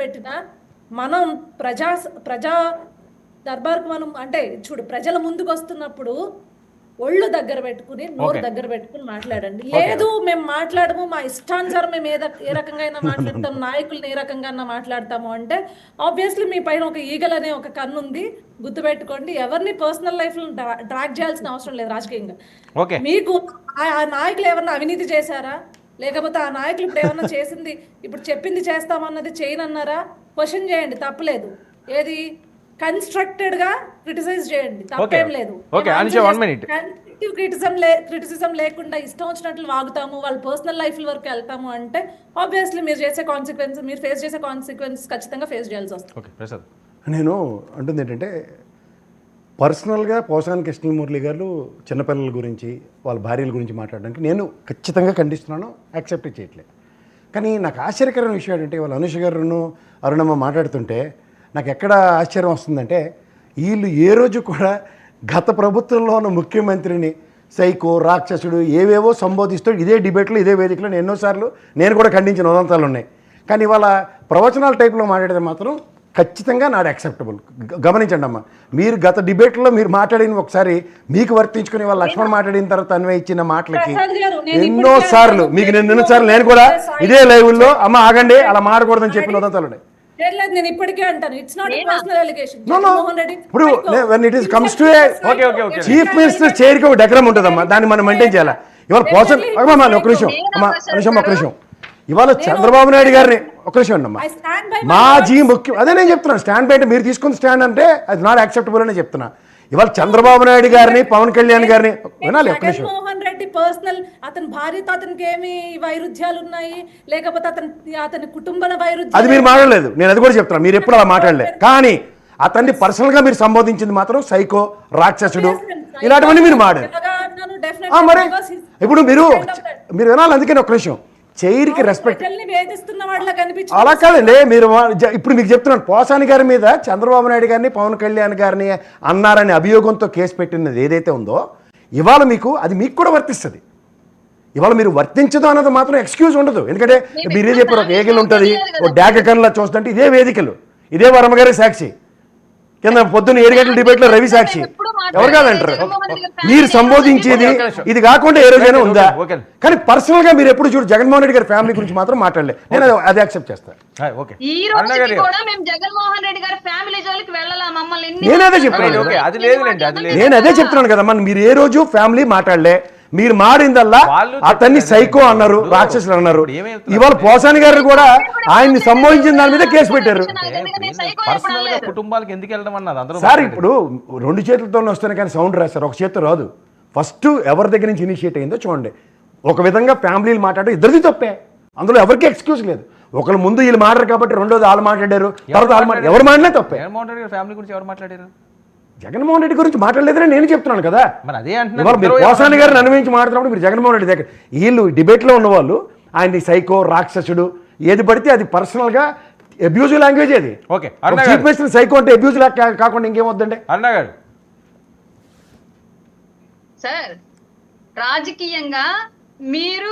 పెట్టినా మనం ప్రజా దర్బార్కు మనం అంటే చూడు ప్రజల ముందుకు వస్తున్నప్పుడు ఒళ్ళు దగ్గర పెట్టుకుని నోరు దగ్గర పెట్టుకుని మాట్లాడండి. లేదు మేము మాట్లాడము, మా ఇష్టానుసారం మేము ఏ రకంగా అయినా మాట్లాడతాం, నాయకులను ఏ రకంగా అయినా మాట్లాడతాము అంటే ఆబ్వియస్లీ మీ పైన ఒక ఈగల్ అనే ఒక కన్ను ఉంది, గుర్తుపెట్టుకోండి. ఎవరిని పర్సనల్ లైఫ్ లో డ్రాగ్ చేయాల్సిన అవసరం లేదు రాజకీయంగా. మీకు ఆ నాయకులు ఎవరన్నా అవినీతి చేశారా, లేకపోతే ఆ నాయకులు ఇప్పుడు ఏమన్నా చేసింది ఇప్పుడు చెప్పింది చేస్తామన్నది చేయనన్నారా, క్వశ్చన్ చేయండి, తప్పలేదు. ఏది కన్స్ట్రక్టెడ్ గా క్రిటిసైజ్ చేయండి, తప్పేం లేదు. క్రిటిసిజం లేకుండా ఇష్టం వచ్చినట్లు వాగుతాము, వాళ్ళ పర్సనల్ లైఫ్ వరకు వెళ్తాము అంటే ఆబ్వియస్లీ మీరు చేసే కాన్సిక్వెన్స్, మీరు ఫేస్ చేసే కాన్సిక్వెన్స్ ఖచ్చితంగా ఫేస్ చేయాల్సి వస్తుంది. నేను అంటుంది ఏంటంటే పర్సనల్గా పోసాని కృష్ణమూర్తి గారు చిన్నపిల్లల గురించి వాళ్ళ భార్యల గురించి మాట్లాడడానికి నేను ఖచ్చితంగా ఖండిస్తున్నాను, యాక్సెప్ట్ చేయట్లేదు. కానీ నాకు ఆశ్చర్యకరమైన విషయం ఏంటంటే వాళ్ళ అనుష గారును అరుణమ్మ మాట్లాడుతుంటే నాకు ఎక్కడ ఆశ్చర్యం వస్తుందంటే వీళ్ళు ఏ రోజు కూడా గత ప్రభుత్వంలో ఉన్న ముఖ్యమంత్రిని సైకో, రాక్షసుడు ఏవేవో సంబోధిస్తూ ఇదే డిబేట్లో ఇదే వేదికలో ఎన్నోసార్లు నేను కూడా ఖండించిన ఉదంతాలు ఉన్నాయి. కానీ వాళ్ళ ప్రవచనాల టైప్లో మాట్లాడితే మాత్రం ఖచ్చితంగా నాట్ యాక్సెప్టబుల్. గమనించండి అమ్మ, మీరు గత డిబేట్లో మీరు మాట్లాడిన ఒకసారి మీకు వర్తించుకుని వాళ్ళ లక్ష్మణ్ మాట్లాడిన తర్వాత అన్వయ ఇచ్చిన మాటలకి ఎన్నోసార్లు మీకు ఎన్నోసార్లు నేను కూడా ఇదే లైవ్లో అమ్మ ఆగండి అలా మాట్లాడకూడదని చెప్పిన ఉదంతాలు ఉన్నాయి. నేను ఇప్పటికే అంటాను, ఇట్స్ నాట్ పర్సనల్ అలిగేషన్. ఇప్పుడు when it is comes to a chief minister chair కి ఒక డెకరం ఉంటుందమ్మా, దాన్ని మనం మెయింటైన్ చేయాలి. ఇవాళ పోసన్ ఒక నిమిషం ఇవాళ చంద్రబాబు నాయుడు గారిని ఒక నిమిషం ఉండమ్మా, మాజీ ముఖ్యం అదే నేను చెప్తున్నాను. స్టాండ్ బై అంటే మీరు తీసుకున్న స్టాండ్ అంటే అది నాట్ యాక్సెప్టబుల్ అని చెప్తున్నా. ఇవాళ చంద్రబాబు నాయుడు గారిని పవన్ కళ్యాణ్ గారిని వినాలి. ఒక నిమిషం, జగన్మోహన్ రెడ్డి పర్సనల్ అతని భార్యతో అతనికి ఏమి వైరుధ్యాలు ఉన్నాయి, లేకపోతే అతని కుటుంబ వైరుధ్యాలు, అది మీరు మాట్లాడలేదు. నేను అది కూడా చెప్తున్నా, మీరు ఎప్పుడు అలా మాట్లాడలేదు. కానీ అతన్ని పర్సనల్ గా మీరు సంబోధించింది మాత్రం సైకో, రాక్షసుడు ఇలాంటివన్నీ మీరు మాట్లాడారు. మరి ఇప్పుడు మీరు వినాలి. అందుకని ఒక నిమిషం, చైర్కి రెస్పెక్ట్ అలా కాదండి. మీరు ఇప్పుడు మీకు చెప్తున్నాను, పోసాని గారి మీద చంద్రబాబు నాయుడు గారిని పవన్ కళ్యాణ్ గారిని అన్నారని అభియోగంతో కేసు పెట్టినది ఏదైతే ఉందో ఇవాళ మీకు అది మీకు కూడా వర్తిస్తుంది. ఇవాళ మీరు వర్తించదు అన్నది మాత్రం ఎక్స్క్యూజ్ ఉండదు. ఎందుకంటే మీరే చెప్పారు ఒక ఏగిల్ ఉంటుంది, ఒక డాక కన్నులా చూస్తుంటే ఇదే వేదికలు ఇదే వర్మగారి సాక్షి, కింద పొద్దున్న 7 గంటల డిబేట్లో రవి సాక్షి, ఎవరు కాదంటారు. మీరు సంబోధించేది ఇది కాకుండా ఏ రోజైనా ఉందా? కానీ పర్సనల్ గా మీరు ఎప్పుడు చూడు జగన్మోహన్ రెడ్డి గారి ఫ్యామిలీ గురించి మాత్రం మాట్లాడలేదు. నేను అది యాక్సెప్ట్ చేస్తాను. నేను అదే చెప్తున్నాను కదా, మీరు ఏ రోజు ఫ్యామిలీ మాట్లాడలే. మీరు మారిందల్లా అతన్ని సైకో అన్నారు, రాక్షసులు అన్నారు. ఇవాళ పోసాని గారిని కూడా ఆయన్ని సంబోధించిన దాని మీద కేసు పెట్టారు. సార్ ఇప్పుడు 2 చేతులతో వస్తేనే కానీ సౌండ్ రాదు సార్, ఒక చేతితో రాదు. ఫస్ట్ ఎవరి దగ్గర నుంచి ఇనిషియేట్ అయిందో చూడండి. ఒక విధంగా ఫ్యామిలీలు మాట్లాడడం ఇద్దరిది తప్పే, అందులో ఎవరికి ఎక్స్క్యూజ్ లేదు. ఒకళ్ళు ముందు వీళ్ళు మాట్లాడారు కాబట్టి రెండోది వాళ్ళు మాట్లాడారు, తర్వాత వాళ్ళు ఎవరు మాట్లాడినా తప్పే. జగన్మోహన్ రెడ్డి గురించి మాట్లాడలేదని నేను చెప్తున్నాను కదా. మీరు పోసాని గారిని అనుభవించి మాట్లాడుతున్నప్పుడు మీరు జగన్మోహన్ రెడ్డి దగ్గర వీళ్ళు డిబేట్లో ఉన్నవాళ్ళు ఆయన్ని సైకో, రాక్షసుడు ఏది పడితే అది పర్సనల్గా అబ్యూజివ్ లాంగ్వేజ్. అది చీఫ్ మినిస్టర్ సైకో అంటే అబ్యూజివ్ కాకుండా ఇంకేమొద్దండి. సార్ రాజకీయంగా మీరు